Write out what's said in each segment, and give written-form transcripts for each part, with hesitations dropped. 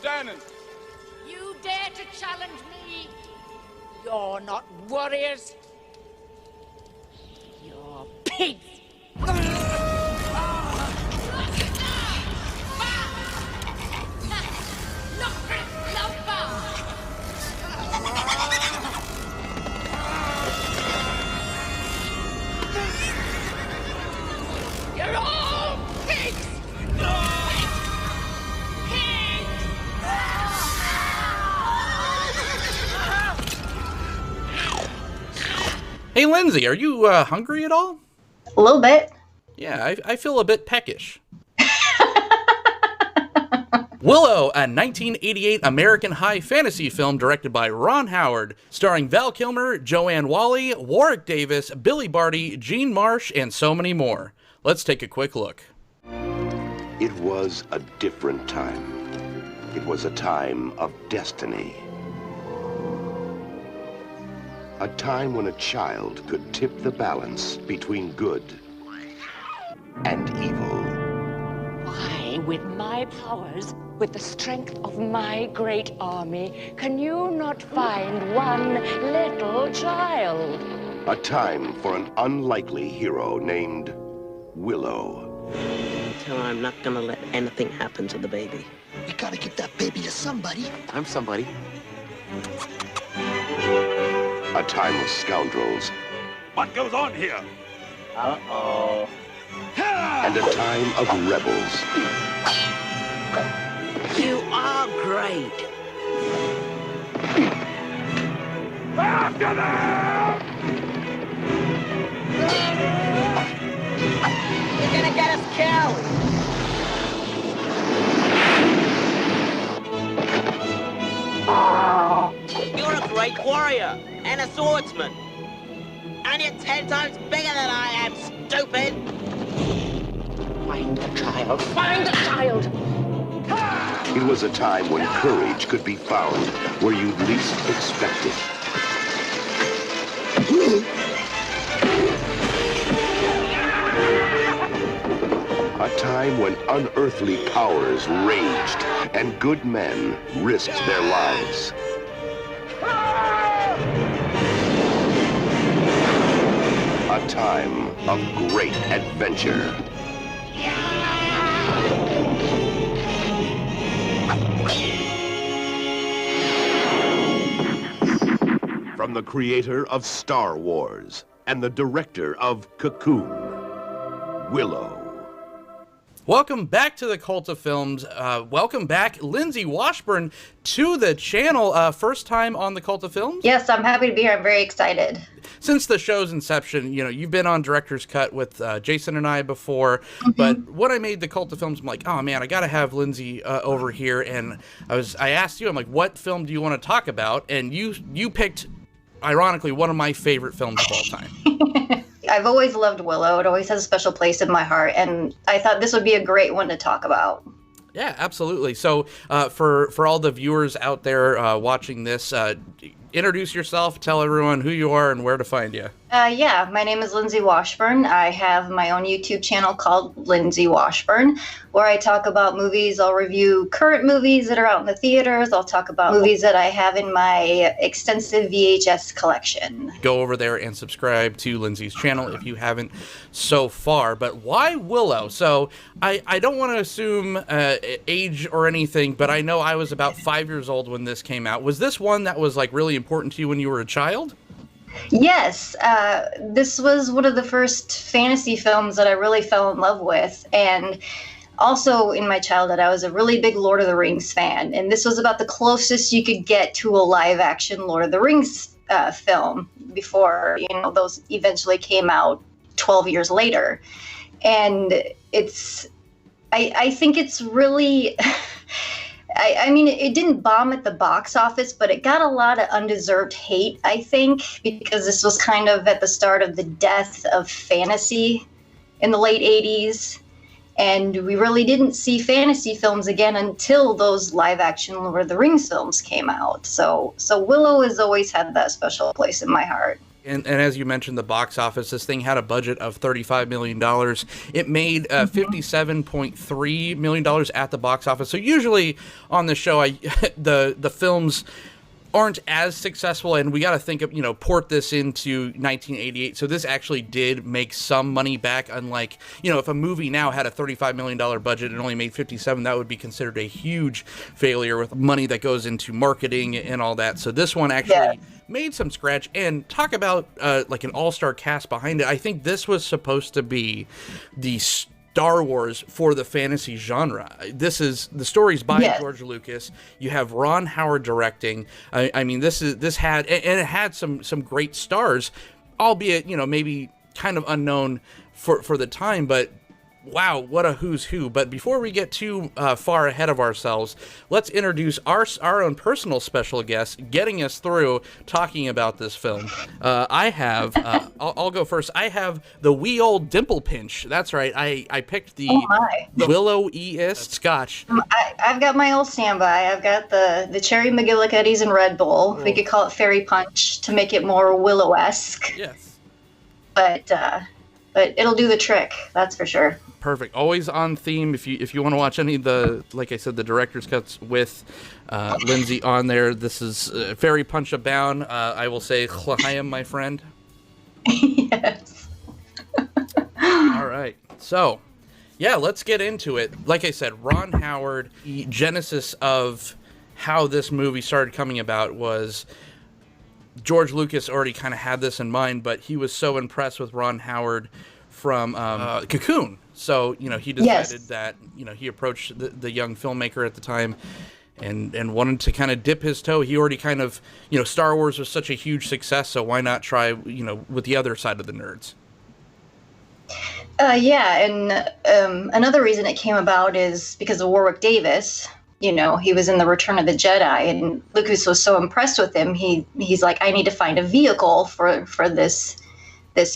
Dunning. You dare to challenge me? You're not warriors. You're pigs. You're all pigs! Hey, Lindsay, are you hungry at all? A little bit. Yeah, I feel a bit peckish. Willow, a 1988 American high fantasy film directed by Ron Howard, starring Val Kilmer, Joanne Whalley, Warwick Davis, Billy Barty, Gene Marsh, and so many more. Let's take a quick look. It was a different time. It was a time of destiny. A time when a child could tip the balance between good and evil. Why, with my powers, with the strength of my great army, can you not find one little child? A time for an unlikely hero named Willow. Tell her I'm not gonna let anything happen to the baby. We gotta give that baby to somebody. I'm somebody. A time of scoundrels. What goes on here? Uh-oh. And a time of rebels. You are great. After them! You're gonna get us killed. You're a great warrior and a swordsman. And you're 10 times bigger than I am, stupid. Find the child. Find the child! It was a time when courage could be found where you'd least expect it. A time when unearthly powers raged and good men risked their lives. A time of great adventure. From the creator of Star Wars and the director of Cocoon, Willow. Welcome back to the Cult of Films. Welcome back, Lindsay Washburn, to the channel. First time on the Cult of Films? Yes, I'm happy to be here. I'm very excited. Since the show's inception, you know, you've been on Director's Cut with Jason and I before, but when I made the Cult of Films, I'm like, oh man, I gotta have Lindsay over here, and I asked you, I'm like, what film do you want to talk about? And you picked, ironically, one of my favorite films of all time. I've always loved Willow. It always has a special place in my heart, and I thought this would be a great one to talk about. Yeah, absolutely. So for all the viewers out there watching this, introduce yourself, tell everyone who you are and where to find you. Yeah, my name is Lindsay Washburn. I have my own YouTube channel called Lindsay Washburn, where I talk about movies. I'll review current movies that are out in the theaters. I'll talk about movies that I have in my extensive VHS collection. Go over there and subscribe to Lindsay's channel if you haven't so far. But why Willow? So I don't want to assume age or anything, but I know I was about 5 years old when this came out. Was this one that was like really important to you when you were a child? Yes, this was one of the first fantasy films that I really fell in love with, and also in my childhood I was a really big Lord of the Rings fan, and this was about the closest you could get to a live-action Lord of the Rings film before, you know, those eventually came out 12 years later. And I think it's really... I mean, it didn't bomb at the box office, but it got a lot of undeserved hate, I think, because this was kind of at the start of the death of fantasy in the late 80s. And we really didn't see fantasy films again until those live-action Lord of the Rings films came out. So Willow has always had that special place in my heart. And as you mentioned, the box office, this thing had a budget of $35 million. It made $57.3 million at the box office. So usually on the show, the films aren't as successful, and we got to think of, port this into 1988. So this actually did make some money back, unlike, if a movie now had a $35 million budget and only made 57, that would be considered a huge failure with money that goes into marketing and all that. So this one actually made some scratch, and talk about like an all-star cast behind it. I think this was supposed to be the Star Wars for the fantasy genre. This is the stories by George Lucas. You have Ron Howard directing. I mean, it had some great stars, albeit maybe kind of unknown for the time, but wow, what a who's who. But before we get too far ahead of ourselves, let's introduce our own personal special guest getting us through talking about this film. I have, I'll go first. I have the wee old dimple pinch. That's right. I picked the Willow East Scotch. I've got my old standby. I've got the Cherry McGillicuddy's and Red Bull. We could call it Fairy Punch to make it more Willow-esque. Yes. But it'll do the trick, that's for sure. Perfect. Always on theme. If you want to watch any of the, like I said, the director's cuts with Lindsay on there, this is Fairy Punch Abound. I will say, L'chaim, my friend. Yes. All right. So, yeah, let's get into it. Like I said, Ron Howard, the genesis of how this movie started coming about was George Lucas already kind of had this in mind, but he was so impressed with Ron Howard from Cocoon. So, he decided that, he approached the young filmmaker at the time and wanted to kind of dip his toe. He already kind of, Star Wars was such a huge success, so why not try, with the other side of the nerds? And another reason it came about is because of Warwick Davis. He was in the Return of the Jedi, and Lucas was so impressed with him. He's like, I need to find a vehicle for this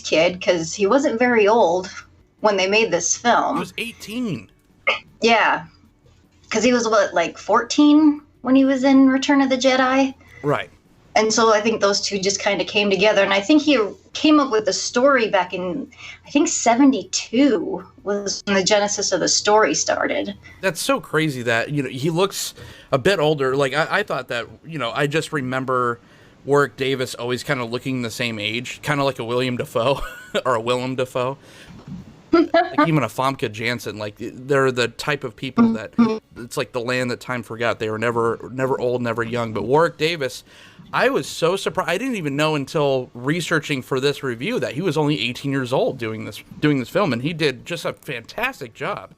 kid, because he wasn't very old when they made this film. He was 18. Yeah, because he was 14 when he was in Return of the Jedi. Right. And so I think those two just kind of came together, and I think he came up with the story back in, I think 72 was when the genesis of the story started. That's so crazy that, he looks a bit older. Like, I thought that, I just remember Warwick Davis always kind of looking the same age, kind of like a William Dafoe or a Willem Dafoe. Like even a Famke Janssen, like they're the type of people that it's like the land that time forgot. They were never old, never young. But Warwick Davis, I was so surprised. I didn't even know until researching for this review that he was only 18 years old doing this film, and he did just a fantastic job.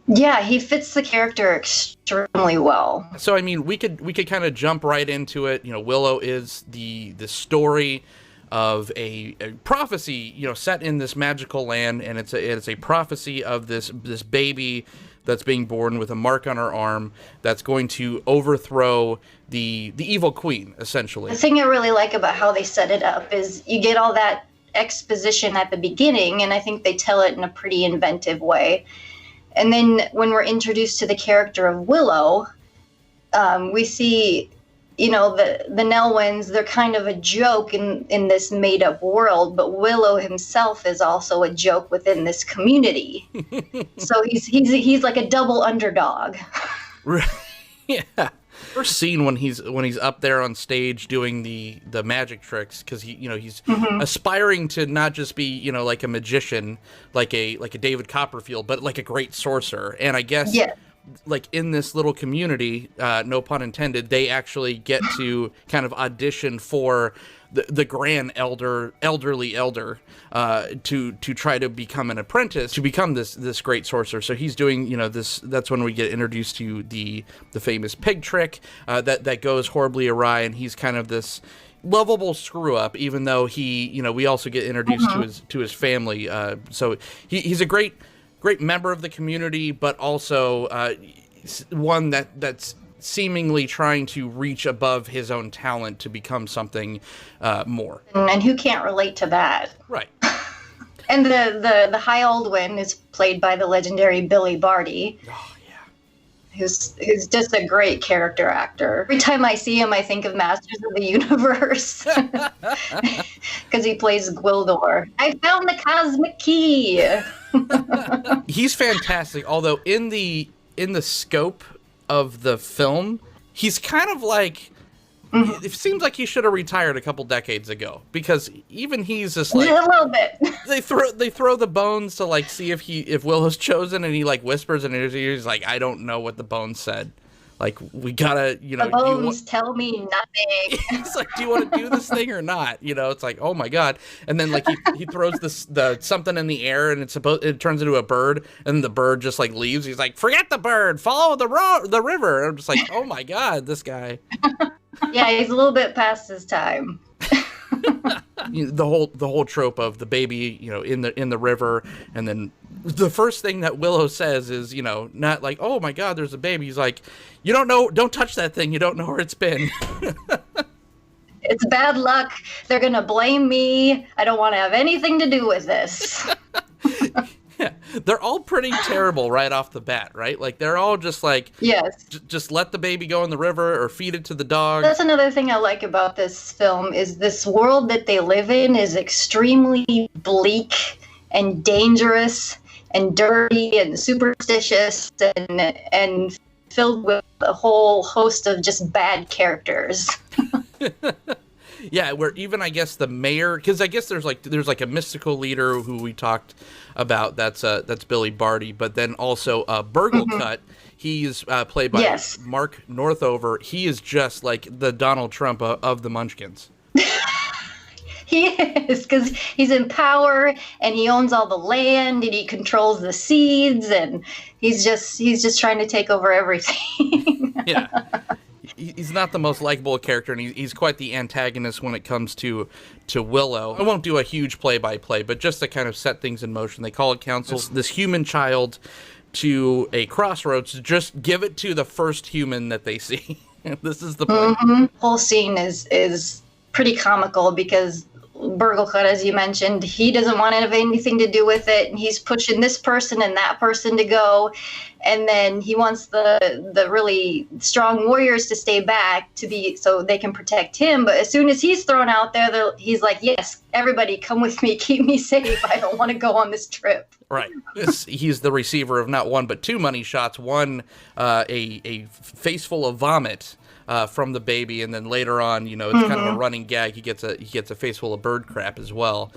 Yeah, he fits the character extremely well. So I mean, we could kind of jump right into it. Willow is the story of a prophecy, set in this magical land, and it's a prophecy of this baby that's being born with a mark on her arm that's going to overthrow the evil queen, essentially. The thing I really like about how they set it up is you get all that exposition at the beginning, and I think they tell it in a pretty inventive way. And then when we're introduced to the character of Willow, we see, the Nelwyns, they're kind of a joke in this made-up world, but Willow himself is also a joke within this community. So he's like a double underdog. Yeah. First scene when he's up there on stage doing the magic tricks, because he's aspiring to not just be like a magician, like a David Copperfield, but like a great sorcerer. And I guess like in this little community, no pun intended, they actually get to kind of audition for the grand elderly elder to try to become an apprentice, to become this great sorcerer. So he's doing this. That's when we get introduced to the famous pig trick that goes horribly awry, and he's kind of this lovable screw up, even though he we also get introduced to his family. So he's a great member of the community, but also one that's seemingly trying to reach above his own talent to become something more. And who can't relate to that? Right. And the High Aldwin is played by the legendary Billy Barty. Oh, yeah. who's just a great character actor. Every time I see him, I think of Masters of the Universe because he plays Gwildor. I found the cosmic key. He's fantastic. Although in the scope of the film, he's kind of like. It seems like he should have retired a couple decades ago, because even he's just like a little bit. They throw the bones to like see if Willow's chosen, and he like whispers in his ear, he's like, I don't know what the bones said. Like, we gotta, the bones tell me nothing. He's like, do you want to do this thing or not? It's like, oh my god. And then like he throws the something in the air, and it turns into a bird, and the bird just like leaves. He's like, forget the bird, follow the river. And I'm just like, oh my god, this guy. Yeah, he's a little bit past his time. The whole trope of the baby, in the river, and then the first thing that Willow says is, not like, oh my god, there's a baby. He's like, you don't know, don't touch that thing. You don't know where it's been. It's bad luck. They're gonna blame me. I don't want to have anything to do with this. Yeah, they're all pretty terrible right off the bat, right? Like, they're all just like, yes, just let the baby go in the river or feed it to the dog. That's another thing I like about this film, is this world that they live in is extremely bleak and dangerous and dirty and superstitious and filled with a whole host of just bad characters. Yeah, where even I guess the mayor, because I guess there's like a mystical leader who we talked about. That's Billy Barty, but then also Burglecut. He's played by Mark Northover. He is just like the Donald Trump of the Munchkins. He is, because he's in power and he owns all the land and he controls the seeds, and he's just trying to take over everything. Yeah. He's not the most likable character, and he's quite the antagonist when it comes to Willow. I won't do a huge play-by-play, but just to kind of set things in motion. They call a council, this human child, to a crossroads to just give it to the first human that they see. This is the point. Whole scene is pretty comical, because Burglecut, as you mentioned, he doesn't want to have anything to do with it, and he's pushing this person and that person to go, and then he wants the really strong warriors to stay back so they can protect him. But as soon as he's thrown out there, he's like, yes, everybody come with me, keep me safe, I don't want to go on this trip. Right. He's the receiver of not one but two money shots. One, a face full of vomit from the baby, and then later on, it's kind of a running gag. He gets a face full of bird crap as well.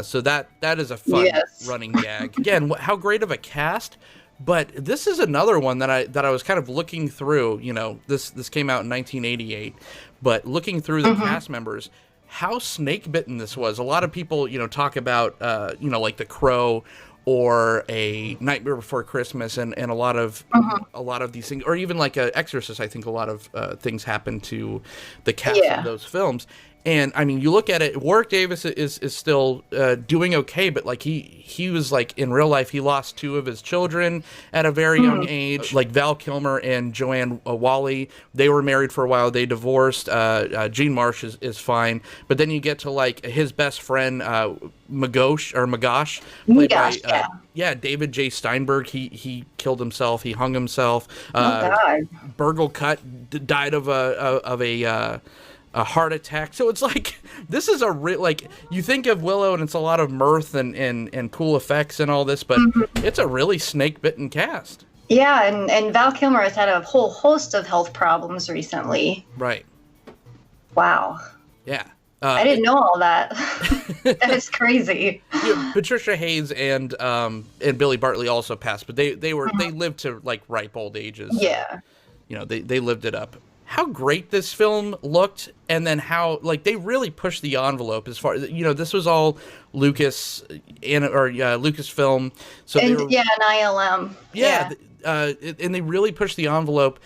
So that is a fun running gag. Again, how great of a cast! But this is another one that I was kind of looking through. This came out in 1988, but looking through the cast members, how snake bitten this was. A lot of people, talk about, like The Crow or A Nightmare Before Christmas, and a lot of these things, or even like Exorcist. I think a lot of things happen to the cast of those films. And I mean, you look at it, Warwick Davis is still doing okay, but like he was like, in real life, he lost two of his children at a very young age. Like Val Kilmer and Joanne Whalley, they were married for a while, they divorced. Gene Marsh is fine, but then you get to like his best friend Magosh, played by David J. Steinberg. He killed himself. He hung himself. Burglecut died of a heart attack. So it's like, this is like, you think of Willow and it's a lot of mirth and cool effects and all this, but it's a really snake-bitten cast. Yeah, and Val Kilmer has had a whole host of health problems recently. Right. Wow. Yeah. I didn't know all that. That is crazy. Patricia Hayes and Billy Bartley also passed, but they lived to like ripe old ages. Yeah. They lived it up. How great this film looked, and then how like they really pushed the envelope as far this was all Lucasfilm, so and ILM. And they really pushed the envelope,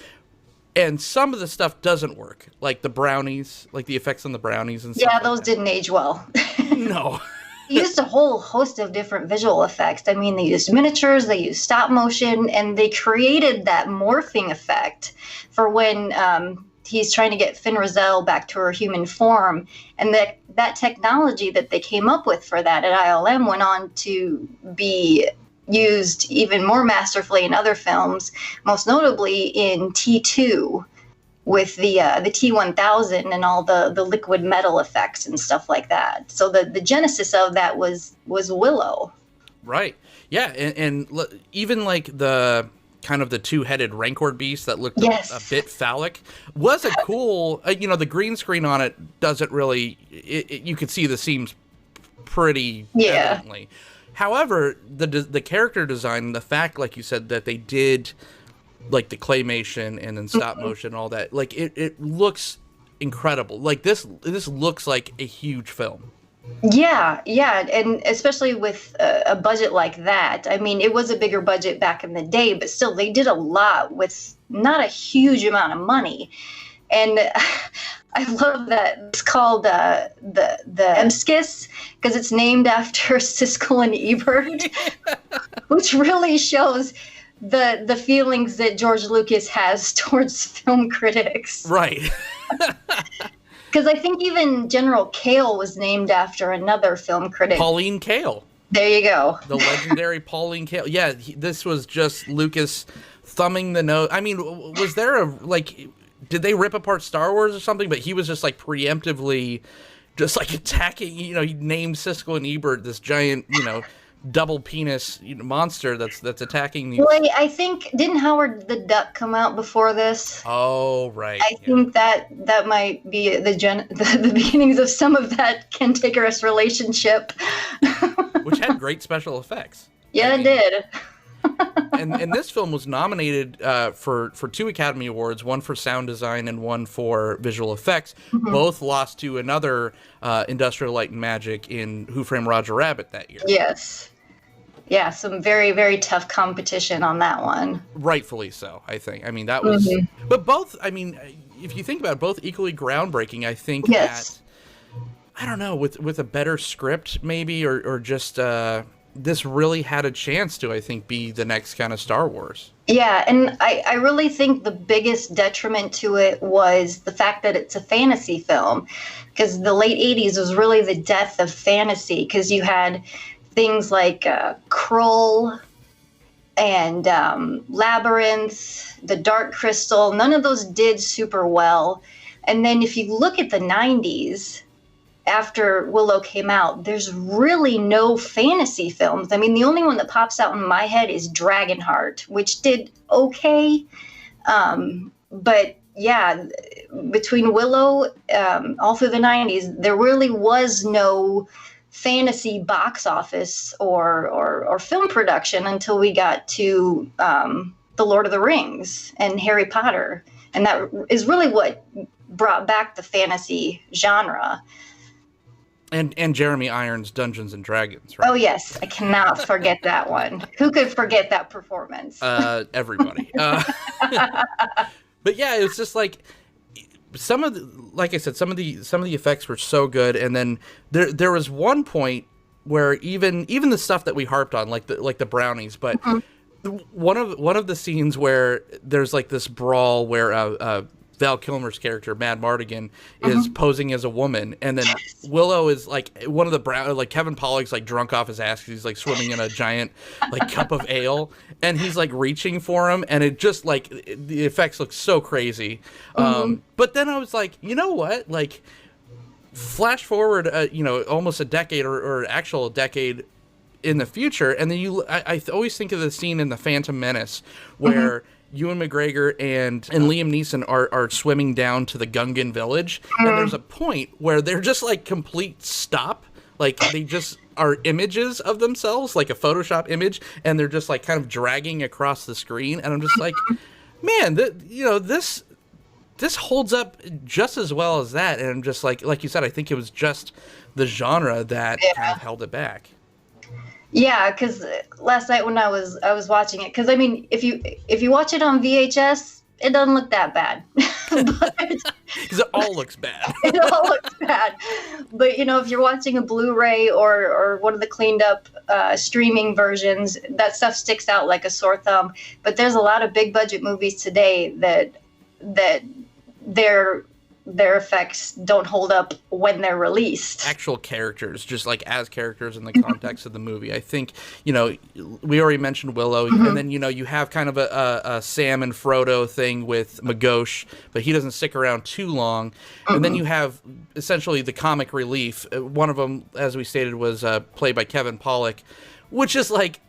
and some of the stuff doesn't work, like the brownies, like the effects on the brownies and stuff. Yeah, those didn't age well. No. They used a whole host of different visual effects. I mean, they used miniatures, they used stop motion, and they created that morphing effect for when he's trying to get Finn Rizal back to her human form. And that technology that they came up with for that at ILM went on to be, used even more masterfully in other films, most notably in T2 with the T-1000 and all the liquid metal effects and stuff like that. So the genesis of that was Willow. Right. Yeah, and even like the kind of the two-headed Rancor beast that looked a bit phallic was a cool, the green screen on it doesn't really, you could see the seams pretty evidently. However, the character design, the fact, like you said, that they did like the claymation and then stop motion and all that, like it looks incredible. Like this looks like a huge film. Yeah, and especially with a budget like that. I mean, it was a bigger budget back in the day, but still, they did a lot with not a huge amount of money. And I love that it's called the Ebskis because it's named after Siskel and Ebert, which really shows the feelings that George Lucas has towards film critics. Right. Because I think even General Kale was named after another film critic. Pauline Kael. There you go. The legendary Pauline Kael. Yeah, this was just Lucas thumbing the nose. I mean, was there did they rip apart Star Wars or something? But he was just like preemptively just like attacking, he named Siskel and Ebert this giant, double penis monster that's attacking these. Well, I think, didn't Howard the Duck come out before this? Oh, right. I think that might be the beginnings of some of that cantankerous relationship. Which had great special effects. Yeah, it did. and this film was nominated for 2 Academy Awards, one for sound design and one for visual effects. Mm-hmm. Both lost to another Industrial Light and Magic in Who Framed Roger Rabbit that year. Yes. Yeah, some very, very tough competition on that one. Rightfully so, I think. I mean, that was... Mm-hmm. But both, I mean, if you think about it, both equally groundbreaking, I think that... I don't know, with a better script, maybe, or just... this really had a chance to, I think, be the next kind of Star Wars. Yeah, and I really think the biggest detriment to it was the fact that it's a fantasy film, because the late 80s was really the death of fantasy, because you had things like Krull and Labyrinth, The Dark Crystal. None of those did super well. And then if you look at the 90s, after Willow came out, there's really no fantasy films. I mean, the only one that pops out in my head is Dragonheart, which did okay. But yeah, between Willow, all through the 90s, there really was no fantasy box office or film production until we got to The Lord of the Rings and Harry Potter. And that is really what brought back the fantasy genre. And Jeremy Irons' Dungeons and Dragons, right? Oh, yes. I cannot forget that one. Who could forget that performance? Everybody. But yeah, it was just like like I said, some of the effects were so good. And then there was one point where even the stuff that we harped on, like the brownies, but one of the scenes where there's like this brawl where Val Kilmer's character, Mad Mardigan, is posing as a woman, and then Willow is like one of the like Kevin Pollak's like drunk off his ass because he's like swimming in a giant like cup of ale, and he's like reaching for him, and it just like the effects look so crazy. But then I was like, you know what? Like, flash forward, almost a decade or actual decade in the future, and then I always think of the scene in The Phantom Menace where Ewan McGregor and Liam Neeson are swimming down to the Gungan village, and there's a point where they're just like complete stop, like they just are images of themselves, like a Photoshop image, and they're just like kind of dragging across the screen, and I'm just like, man, this holds up just as well as that, and I'm just like you said, I think it was just the genre that kind of held it back. Yeah, because last night when I was watching it, because I mean, if you watch it on VHS, it doesn't look that bad. Because it all looks bad. It all looks bad. But if you're watching a Blu-ray or one of the cleaned up streaming versions, that stuff sticks out like a sore thumb. But there's a lot of big budget movies today that their effects don't hold up when they're released. Actual characters, just like as characters in the context of the movie. I think, you know, we already mentioned Willow, and then, you know, you have kind of a Sam and Frodo thing with Magoosh, but he doesn't stick around too long. And then you have essentially the comic relief. One of them, as we stated, was played by Kevin Pollak, which is like,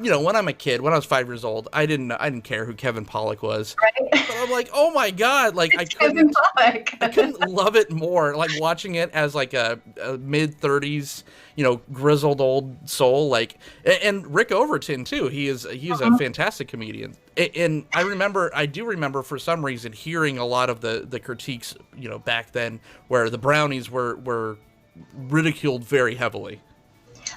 you know, when I'm a kid, when I was 5 years old, I didn't care who Kevin Pollak was. Right. But I'm like, oh my God, like I couldn't love it more. Like watching it as like a mid-30s, you know, grizzled old soul. Like, and Rick Overton too. He is a fantastic comedian. And I do remember for some reason hearing a lot of the critiques, you know, back then where the Brownies were ridiculed very heavily.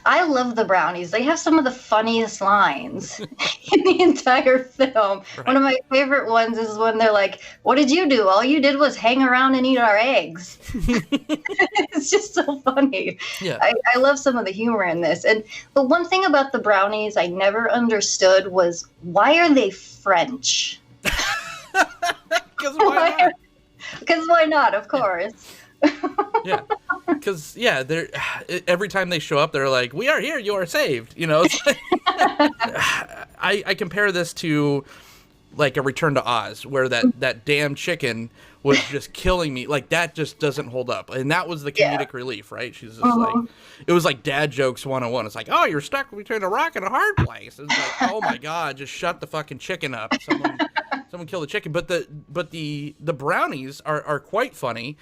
I love the Brownies. They have some of the funniest lines in the entire film. Right. One of my favorite ones is when they're like, "What did you do? All you did was hang around and eat our eggs." It's just so funny. Yeah. I love some of the humor in this. And the one thing about the Brownies I never understood was, why are they French? Because why not? Because why not, of course. Yeah, because they're every time they show up, they're like, "We are here, you are saved." You know, it's like, I compare this to like a Return to Oz, where that damn chicken was just killing me. Like that just doesn't hold up, and that was the comedic relief, right? She's just like, it was like dad jokes 101. It's like, oh, you're stuck between a rock and a hard place. It's like, oh my God, just shut the fucking chicken up. Someone kill the chicken. But the Brownies are quite funny.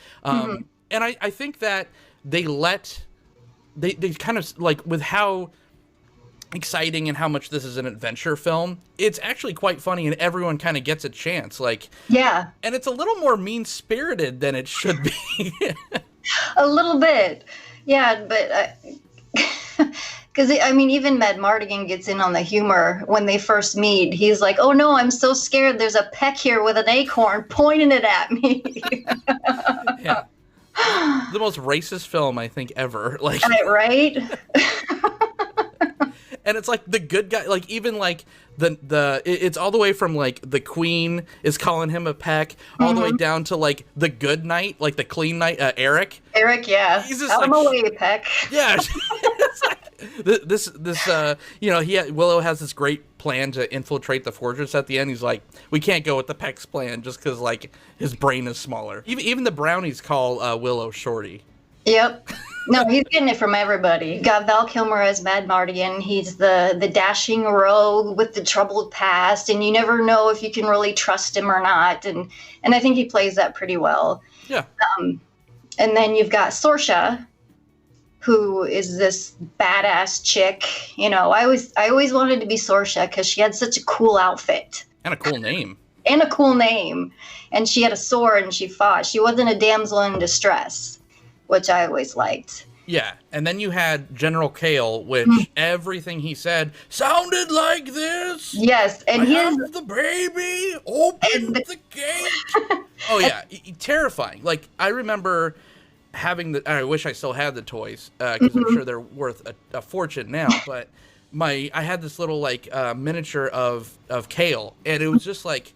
And I think that they kind of, like, with how exciting and how much this is an adventure film, it's actually quite funny, and everyone kind of gets a chance. Like, yeah. And it's a little more mean-spirited than it should be. A little bit. Yeah, but because, I mean, even Mad Mardigan gets in on the humor when they first meet. He's like, "Oh, no, I'm so scared. There's a peck here with an acorn pointing it at me." Yeah. The most racist film I think ever. Like, right? And it's like the good guy, like even like it's all the way from like the Queen is calling him a peck, all the way down to like the good knight, like the clean knight, Eric. Eric, yeah. He's just out like, of my way, peck. Yeah. It's like, this you know, Willow has this great plan to infiltrate the fortress at the end. He's like, we can't go with the Peck's plan just because like his brain is smaller. Even the Brownies call Willow Shorty. Yep. No, he's getting it from everybody. Got Val Kilmer as Mad Mardigan. He's the dashing rogue with the troubled past, and you never know if you can really trust him or not. And I think he plays that pretty well. Yeah. And then you've got Sorsha, who is this badass chick. You know, I always wanted to be Sorsha because she had such a cool outfit. And a cool name. And she had a sword and she fought. She wasn't a damsel in distress, which I always liked. Yeah, and then you had General Kale, which everything he said sounded like this. Yes, and have the baby, open the gate. Oh yeah, terrifying. Like I remember having I wish I still had the toys because I'm sure they're worth a fortune now. But I had this little like miniature of Kale, and it was just like.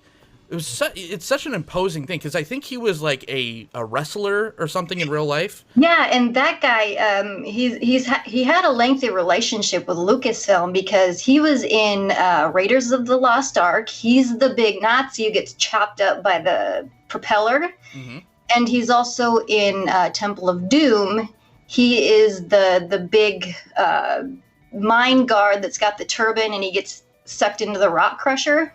It's such an imposing thing because I think he was like a wrestler or something in real life. Yeah, and that guy, he had a lengthy relationship with Lucasfilm because he was in Raiders of the Lost Ark. He's the big Nazi who gets chopped up by the propeller, and he's also in Temple of Doom. He is the big mine guard that's got the turban, and he gets sucked into the rock crusher.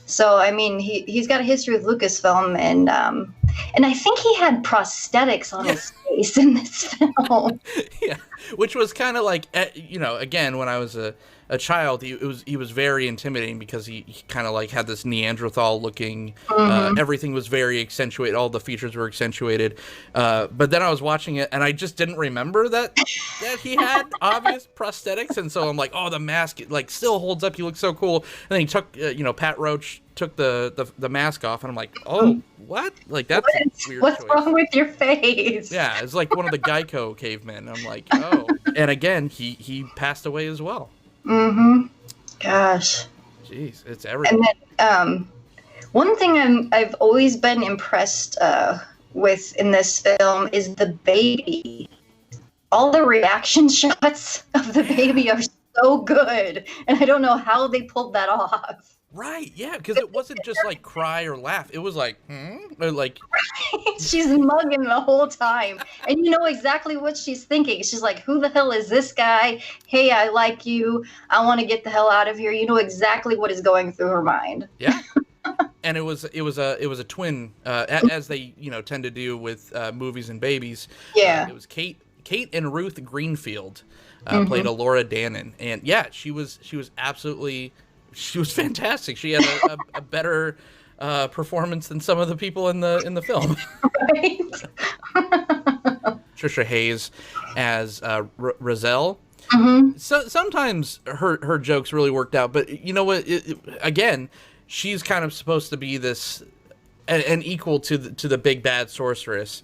So, I mean, he's got a history with Lucasfilm, and I think he had prosthetics on his face in this film. Yeah, which was kind of like, you know, again, when I was a child, he was very intimidating because he kind of like had this Neanderthal looking, everything was very accentuated, all the features were accentuated. But then I was watching it and I just didn't remember that he had obvious prosthetics. And so I'm like, oh, the mask like still holds up. He looks so cool. And then he took, you know, Pat Roach took the mask off and I'm like, oh, what? Like that's a weird What's choice. wrong with your face? Yeah, it's like one of the Geico cavemen. I'm like, oh. And again, he passed away as well. Gosh. Jeez, it's everything. And then One thing I've always been impressed with in this film is the baby. All the reaction shots of the baby are so good, and I don't know how they pulled that off. Right, yeah, because it wasn't just like cry or laugh. It was like, or like... She's mugging the whole time. And you know exactly what she's thinking. She's like, who the hell is this guy? Hey, I like you. I want to get the hell out of here. You know exactly what is going through her mind. Yeah. And it was a twin, as they, tend to do with movies and babies. Yeah. It was Kate and Ruth Greenfield played Laura Dannon. And yeah, she was fantastic. She had a better performance than some of the people in the film. Right. Trisha Hayes as Roselle. So sometimes her jokes really worked out, but you know what? Again, she's kind of supposed to be this an equal to the big bad sorceress.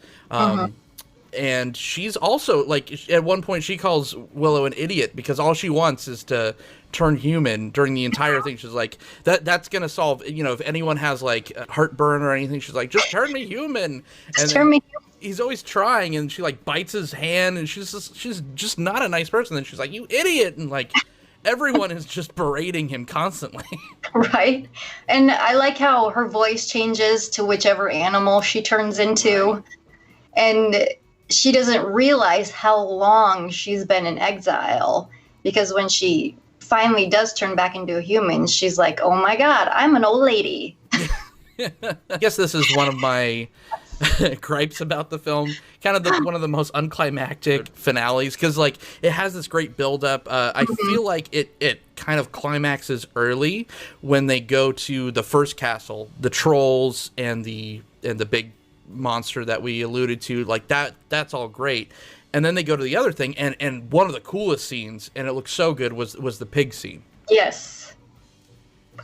And she's also, like, at one point she calls Willow an idiot because all she wants is to turn human during the entire thing. She's like, that's going to solve, if anyone has, like, heartburn or anything, she's like, just turn me human. And turn me human. He's always trying, and she, like, bites his hand, and she's just not a nice person. And she's like, you idiot! And, like, everyone is just berating him constantly. Right? And I like how her voice changes to whichever animal she turns into. Right. And she doesn't realize how long she's been in exile, because when she finally does turn back into a human, she's like, oh my God, I'm an old lady. I guess this is one of my gripes about the film, kind of one of the most unclimactic finales, because like it has this great build-up. I feel like it kind of climaxes early when they go to the first castle, the trolls and the big monster that we alluded to, like that's all great, and then they go to the other thing, and one of the coolest scenes, and it looks so good, was the pig scene. Yes,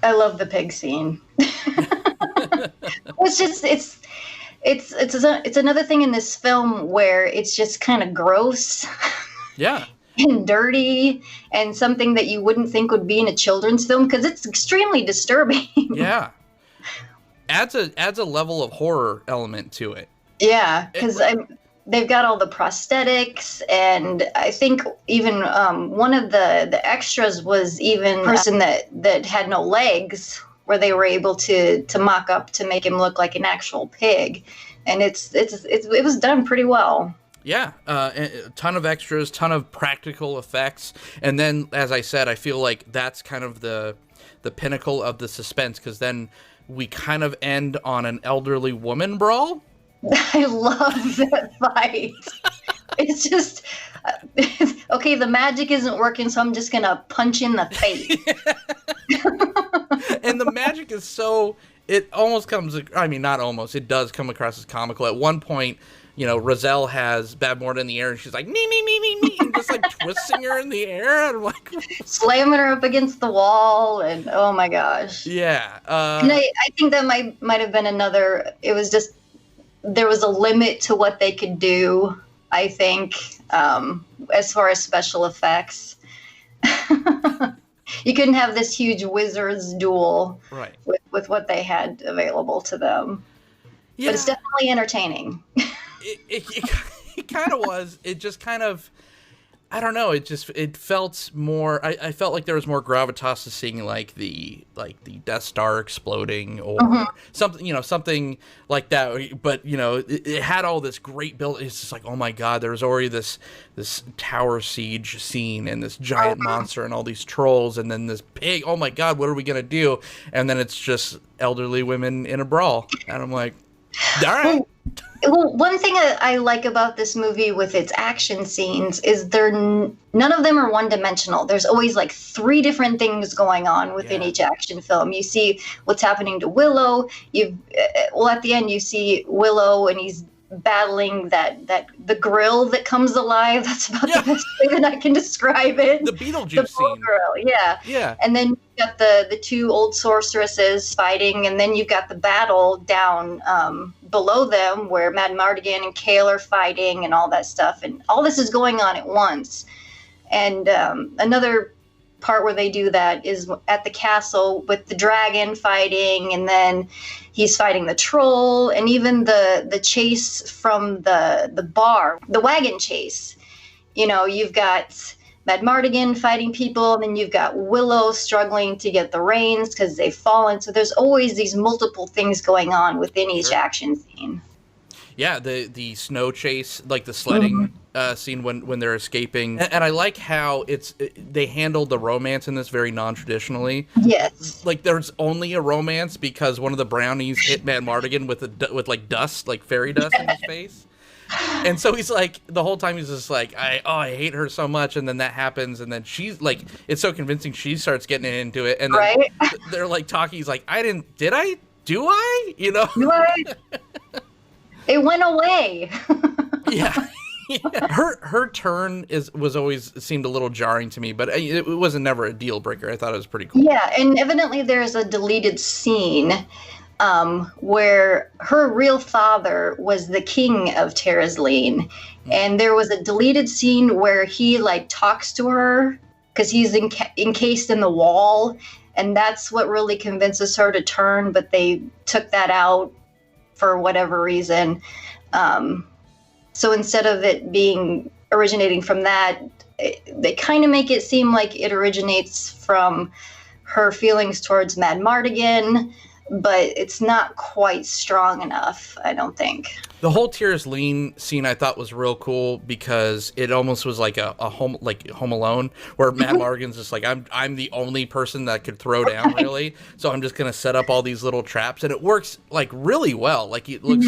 I love the pig scene. It's another thing in this film where it's just kind of gross. Yeah. And dirty, and something that you wouldn't think would be in a children's film, because it's extremely disturbing. Yeah. Adds a level of horror element to it. Yeah, because they've got all the prosthetics, and I think even one of the extras was even a person that had no legs, where they were able to mock up to make him look like an actual pig, and it was done pretty well. Yeah, a ton of extras, ton of practical effects, and then, as I said, I feel like that's kind of the pinnacle of the suspense, because then we kind of end on an elderly woman brawl. I love that fight. It's just, okay, the magic isn't working, so I'm just going to punch in the face. And the magic is so, it almost comes, I mean, not almost, it does come across as comical. At one point, Roselle has Babmorda in the air, and she's like, me, and just like twisting her in the air, and I'm like, slamming her up against the wall, and oh my gosh. Yeah. And I think that might have been another, it was just, there was a limit to what they could do, I think, as far as special effects. You couldn't have this huge wizard's duel, right, with what they had available to them. Yeah. But it's definitely entertaining. It kind of was. It just kind of, I don't know. It felt more. I felt like there was more gravitas to seeing like the Death Star exploding or something, something like that. But it had all this great build. It's just like, oh my God, there was already this tower siege scene and this giant monster and all these trolls and then this pig. Oh my God, what are we gonna do? And then it's just elderly women in a brawl, and I'm like, all right. Well, one thing I like about this movie with its action scenes is none of them are one-dimensional. There's always like 3 different things going on within each action film. You see what's happening to Willow. At the end you see Willow and he's battling the grill that comes alive. That's about the best way that I can describe it. The Beetlejuice scene. Grill, yeah. Yeah. And then you've got the 2 old sorceresses fighting, and then you've got the battle down below them where Mad Mardigan and Kale are fighting and all that stuff. And all this is going on at once. And another part where they do that is at the castle with the dragon fighting, and then he's fighting the troll, and even the chase from the bar, the wagon chase. You know, you've got Madmartigan fighting people, and then you've got Willow struggling to get the reins because they've fallen. So there's always these multiple things going on within each action scene. Yeah, the snow chase, like the sledding scene when they're escaping, and I like how they handled the romance in this very non-traditionally. Yes, like there's only a romance because one of the brownies hit Madmartigan with like dust, like fairy dust in his face, and so he's like the whole time he's just like I hate her so much, and then that happens, and then she's like it's so convincing she starts getting into it, and then they're like talking. He's like do I you know. Do I? It went away. Yeah. Her turn was always seemed a little jarring to me, but it wasn't never a deal breaker. I thought it was pretty cool. Yeah, and evidently there's a deleted scene where her real father was the king of Terrazleen, and there was a deleted scene where he like talks to her because he's encased in the wall, and that's what really convinces her to turn. But they took that out for whatever reason. So instead of it being originating from that, they kind of make it seem like it originates from her feelings towards Madmartigan, but it's not quite strong enough, I don't think. The whole Terrazleen scene I thought was real cool because it almost was like a Home Alone, where Madmartigan's just like I'm the only person that could throw down really, so I'm just gonna set up all these little traps, and it works like really well. Like it looks,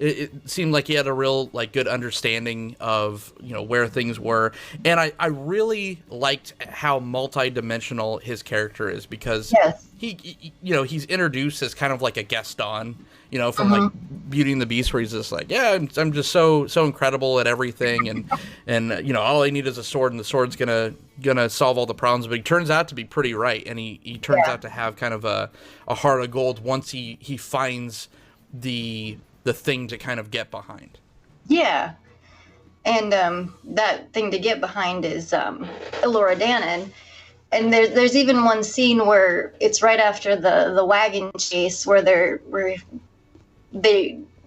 it seemed like he had a real like good understanding of where things were, and I really liked how multi-dimensional his character is because he's introduced as kind of like a Gaston. From like Beauty and the Beast, where he's just like, yeah, I'm just so incredible at everything, and all I need is a sword, and the sword's gonna solve all the problems. But he turns out to be pretty right, and he turns out to have kind of a heart of gold once he finds the thing to kind of get behind. Yeah, and that thing to get behind is Elora Danan. And there's even one scene where it's right after the wagon chase where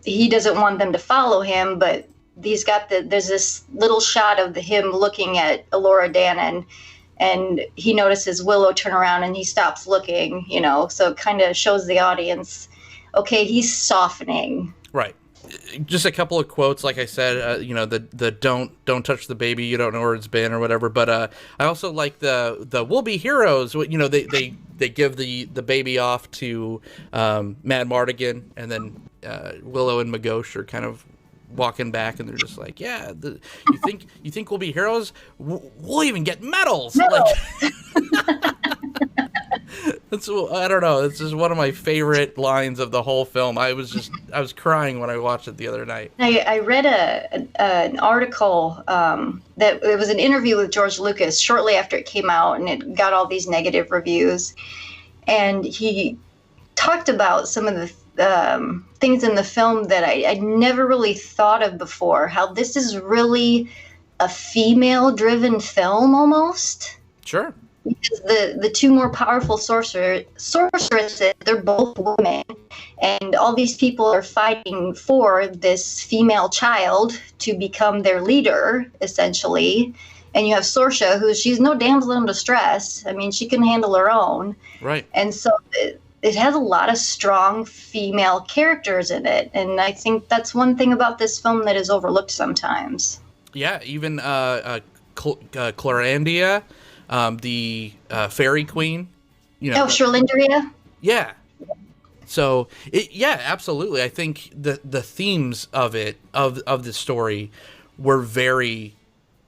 he doesn't want them to follow him, but there's this little shot of him looking at Elora Danan, and he notices Willow turn around and he stops looking, so it kind of shows the audience, okay, he's softening. Right. Just a couple of quotes, like I said, the don't touch the baby, you don't know where it's been or whatever. But I also like the we'll be heroes. They give the baby off to Madmartigan, and then Willow and Magosh are kind of walking back, and they're just like, yeah, you think we'll be heroes? We'll even get medals. Like, I don't know. It's just one of my favorite lines of the whole film. I was crying when I watched it the other night. I read an article that it was an interview with George Lucas shortly after it came out, and it got all these negative reviews. And he talked about some of the things in the film that I'd never really thought of before. How this is really a female-driven film almost. Sure. Because the two more powerful sorceresses, they're both women, and all these people are fighting for this female child to become their leader, essentially. And you have Sorsha, she's no damsel in distress. I mean, she can handle her own. Right. And so it has a lot of strong female characters in it, and I think that's one thing about this film that is overlooked sometimes. Yeah, even Clorandia. The fairy queen, Sherlindria. Yeah. So absolutely. I think the themes of the story were very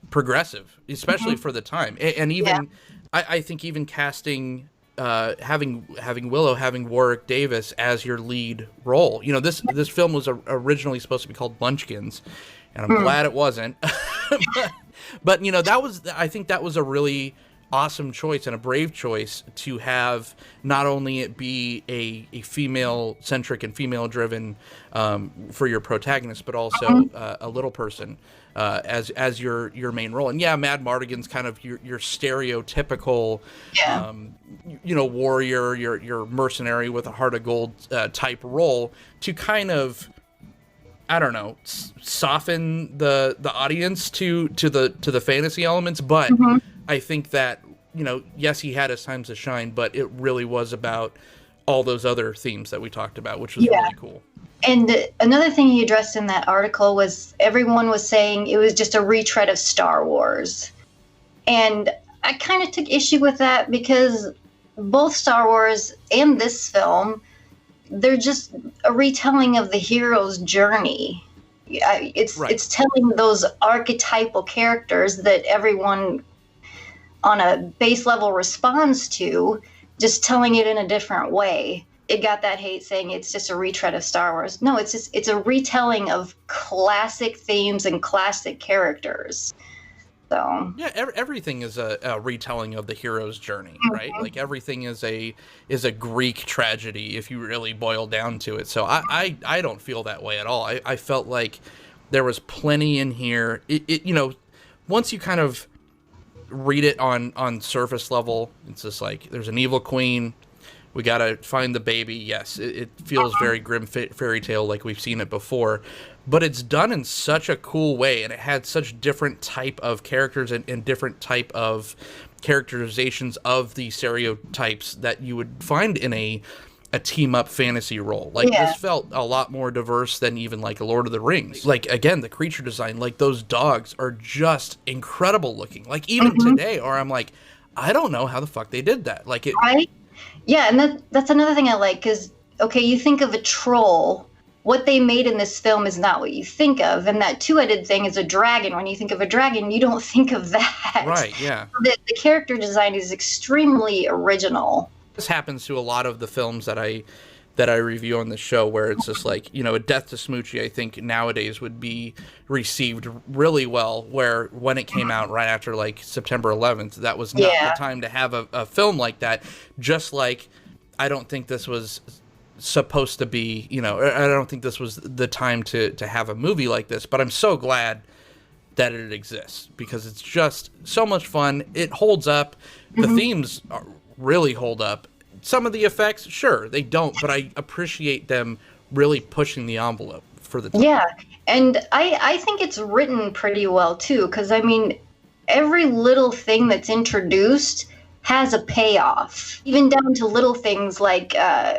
progressive, especially for the time, and even I think even casting having Willow, having Warwick Davis as your lead role. This film was originally supposed to be called Munchkins, and I'm glad it wasn't. But I think that was a really awesome choice and a brave choice to have not only it be a female-centric and female-driven for your protagonist, but also a little person as your main role. And yeah, Mad Mardigan's kind of your stereotypical, warrior, your mercenary with a heart of gold type role to kind of, I don't know, soften the audience to the fantasy elements. But I think that, yes, he had his times to shine, but it really was about all those other themes that we talked about, which was really cool. And another thing he addressed in that article was everyone was saying it was just a retread of Star Wars. And I kind of took issue with that because both Star Wars and this film, they're just a retelling of the hero's journey. It's telling those archetypal characters that everyone on a base level responds to, just telling it in a different way. It got that hate saying it's just a retread of Star Wars. No, it's a retelling of classic themes and classic characters. So yeah, everything is a retelling of the hero's journey, right? Like everything is a Greek tragedy if you really boil down to it. So I don't feel that way at all. I felt like there was plenty in here. Once you kind of read it on surface level, it's just like there's an evil queen. We gotta find the baby. Yes, it feels very grim fairy tale like we've seen it before, but it's done in such a cool way, and it had such different type of characters and different type of characterizations of the stereotypes that you would find in a team up fantasy role. Like this felt a lot more diverse than even like a Lord of the Rings. Like again, the creature design, like those dogs are just incredible looking. Like even today, or I'm like, I don't know how the fuck they did that. Like it. Right? Yeah, and that's another thing I like, because, okay, you think of a troll. What they made in this film is not what you think of. And that two-headed thing is a dragon. When you think of a dragon, you don't think of that. Right, yeah. The character design is extremely original. This happens to a lot of the films that I review on the show, where it's just like, A Death to Smoochie, I think nowadays would be received really well, where when it came out right after like September 11th, that was not the time to have a film like that. Just like I don't think this was supposed to be, I don't think this was the time to have a movie like this, but I'm so glad that it exists because it's just so much fun. It holds up. The themes really hold up. Some of the effects, sure, they don't, but I appreciate them really pushing the envelope for the time. Yeah, and I think it's written pretty well, too, because, I mean, every little thing that's introduced has a payoff, even down to little things like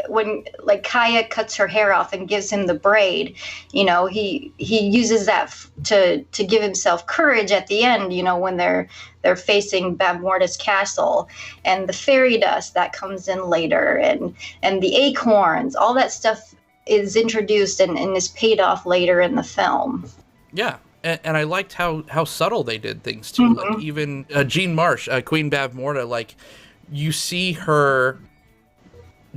when Kaya cuts her hair off and gives him the braid. He uses that to give himself courage at the end. When they're facing Bavmorda's castle, and the fairy dust that comes in later, and the acorns. All that stuff is introduced and is paid off later in the film. Yeah. And I liked how subtle they did things too. Like even Jean Marsh, Queen Bavmorda, like you see her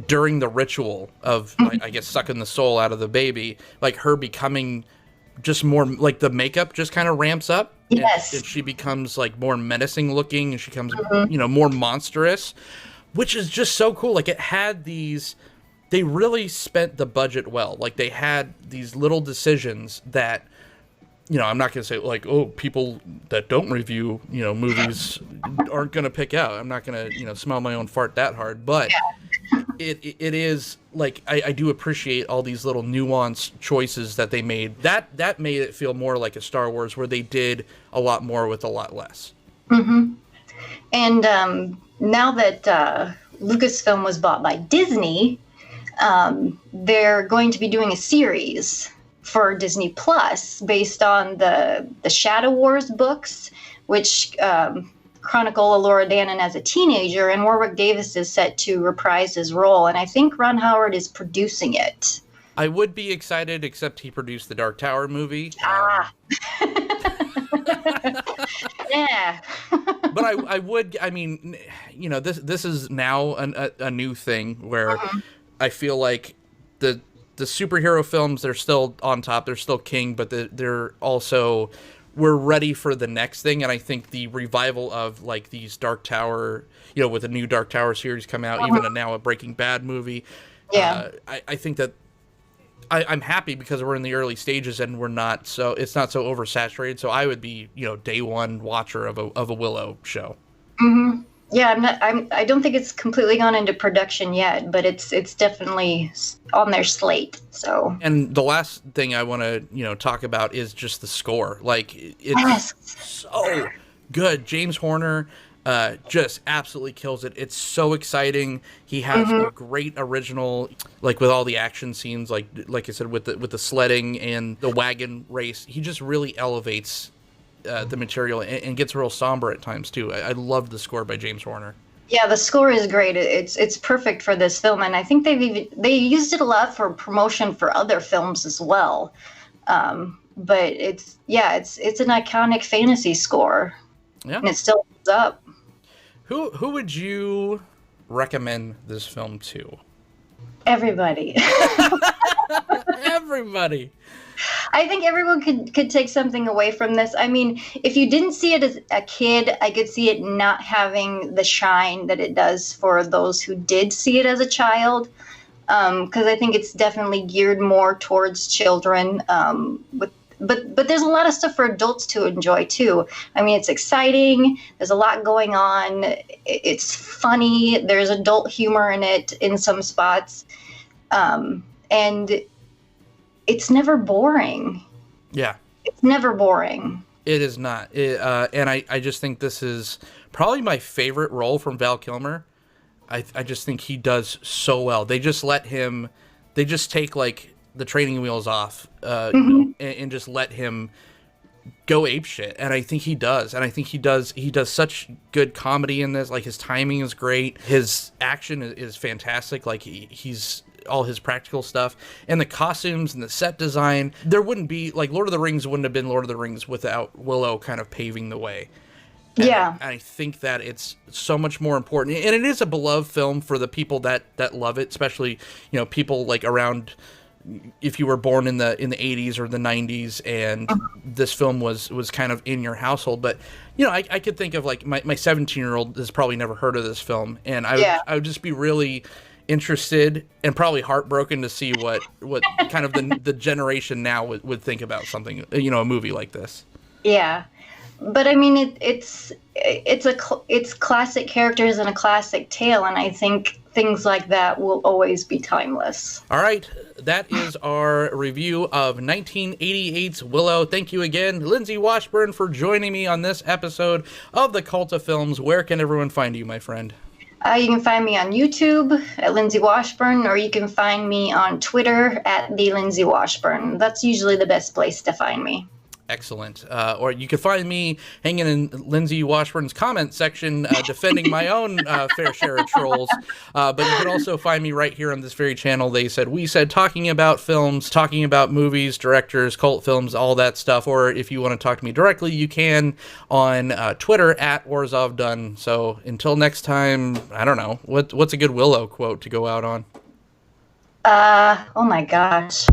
during the ritual of, I guess, sucking the soul out of the baby, like her becoming just more, like the makeup just kind of ramps up. Yes. And she becomes like more menacing looking, and she becomes, more monstrous, which is just so cool. Like it had these, they really spent the budget well. Like they had these little decisions that, I'm not going to say like, oh, people that don't review, movies aren't going to pick out. I'm not going to, smell my own fart that hard. But it is like, I do appreciate all these little nuanced choices that they made. That made it feel more like a Star Wars, where they did a lot more with a lot less. And now that Lucasfilm was bought by Disney, they're going to be doing a series for Disney Plus based on the Shadow Wars books, which chronicle Elora Danan as a teenager, and Warwick Davis is set to reprise his role, and I think Ron Howard is producing it. I would be excited, except he produced the Dark Tower movie. Yeah. But I would, this is now a new thing where I feel like the superhero films, they're still on top, they're still king, but they're also we're ready for the next thing. And I think the revival of like these Dark Tower, with a new Dark Tower series come out, even now a Breaking Bad movie. Yeah. I think that I'm happy because we're in the early stages and it's not so oversaturated. So I would be, day one watcher of a Willow show. Mm-hmm. Yeah, I don't think it's completely gone into production yet, but it's definitely on their slate. So. And the last thing I want to, talk about is just the score. Like it's so good. James Horner just absolutely kills it. It's so exciting. He has a great original, like with all the action scenes, like I said, with the sledding and the wagon race. He just really elevates the material and gets real somber at times too. I love the score by James Horner. Yeah, the score is great. It's perfect for this film, and I think they used it a lot for promotion for other films as well. But it's an iconic fantasy score, and it still holds up. Who would you recommend this film to? Everybody. Everybody. I think everyone could take something away from this. I mean, if you didn't see it as a kid, I could see it not having the shine that it does for those who did see it as a child. Because I think it's definitely geared more towards children. But there's a lot of stuff for adults to enjoy too. I mean, it's exciting. There's a lot going on. It's funny. There's adult humor in it in some spots. And it's never boring. Yeah. It's never boring. It is not. And I just think this is probably my favorite role from Val Kilmer. I just think he does so well. They just take like the training wheels off and just let him go apeshit. And I think he does. And I think he does such good comedy in this. Like his timing is great. His action is fantastic. Like he's all his practical stuff and the costumes and the set design. There wouldn't be like Lord of the Rings wouldn't have been Lord of the Rings without Willow kind of paving the way. And I think that it's so much more important, and it is a beloved film for the people that love it, especially people like around, if you were born in the 80s or the 90s and this film was kind of in your household. But I could think of like my 17-year-old has probably never heard of this film, and I would just be really interested and probably heartbroken to see what kind of the generation now would think about something, a movie like this. Yeah. But I mean, it's classic characters and a classic tale, and I think things like that will always be timeless. All right, that is our review of 1988's Willow. Thank you again, Lindsay Washburn, for joining me on this episode of the Cult of Films. Where can everyone find you, my friend? You can find me on YouTube at Lindsay Washburn, or you can find me on Twitter at the Lindsay Washburn. That's usually the best place to find me. Excellent. Or you can find me hanging in Lindsay Washburn's comment section defending my own fair share of trolls. But you can also find me right here on this very channel. We said, talking about films, talking about movies, directors, cult films, all that stuff. Or if you want to talk to me directly, you can on Twitter at WarzovDone. So until next time, I don't know. What's a good Willow quote to go out on? Oh my gosh.